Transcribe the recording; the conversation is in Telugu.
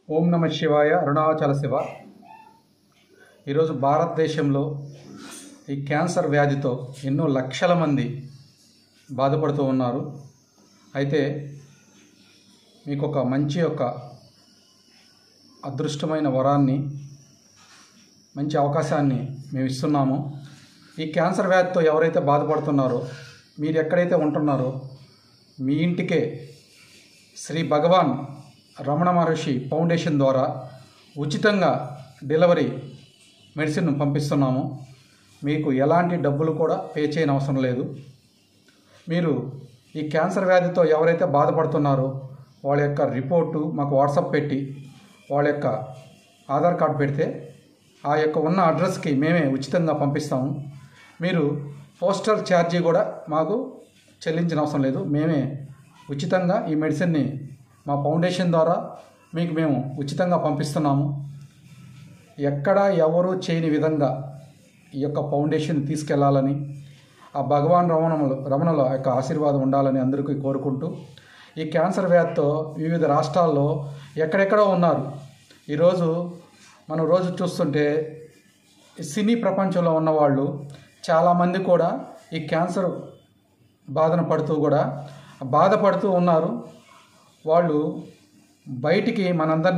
ఓం నమ శివాయ. అరుణాచల శివ. ఈరోజు భారతదేశంలో ఈ క్యాన్సర్ వ్యాధితో ఎన్నో లక్షల మంది బాధపడుతూ ఉన్నారు. అయితే మీకు ఒక మంచి అదృష్టమైన వరాన్ని, మంచి అవకాశాన్ని మేము ఇస్తున్నాము. ఈ క్యాన్సర్ వ్యాధితో ఎవరైతే బాధపడుతున్నారో, మీరు ఎక్కడైతే ఉంటున్నారో మీ ఇంటికే శ్రీ భగవాన్ రమణ మహర్షి ఫౌండేషన్ ద్వారా ఉచితంగా డెలివరీ మెడిసిన్ పంపిస్తున్నాము. మీకు ఎలాంటి డబ్బులు కూడా పే చేయని అవసరం లేదు. మీరు ఈ క్యాన్సర్ వ్యాధితో ఎవరైతే బాధపడుతున్నారో వాళ్ళ యొక్క రిపోర్టు మాకు వాట్సాప్ పెట్టి వాళ్ళ యొక్క ఆధార్ కార్డు పెడితే ఆ యొక్క ఉన్న అడ్రస్కి మేమే ఉచితంగా పంపిస్తాము. మీరు పోస్టల్ ఛార్జీ కూడా మాకు చెల్లించిన అవసరం లేదు. మేమే ఉచితంగా ఈ మెడిసిన్ని మా ఫౌండేషన్ ద్వారా మీకు మేము ఉచితంగా పంపిస్తున్నాము. ఎక్కడ ఎవరు చేయని విధంగా ఈ యొక్క ఫౌండేషన్ తీసుకెళ్లాలని, ఆ భగవాన్ రమణల యొక్క ఆశీర్వాదం ఉండాలని అందరికీ కోరుకుంటూ, ఈ క్యాన్సర్ వ్యాధితో వివిధ రాష్ట్రాల్లో ఎక్కడెక్కడో ఉన్నారు. ఈరోజు మనం రోజు చూస్తుంటే సినీ ప్రపంచంలో ఉన్నవాళ్ళు చాలామంది కూడా ఈ క్యాన్సర్ బాధపడుతూ ఉన్నారు. వాళ్ళు బయటికి మనందరినీ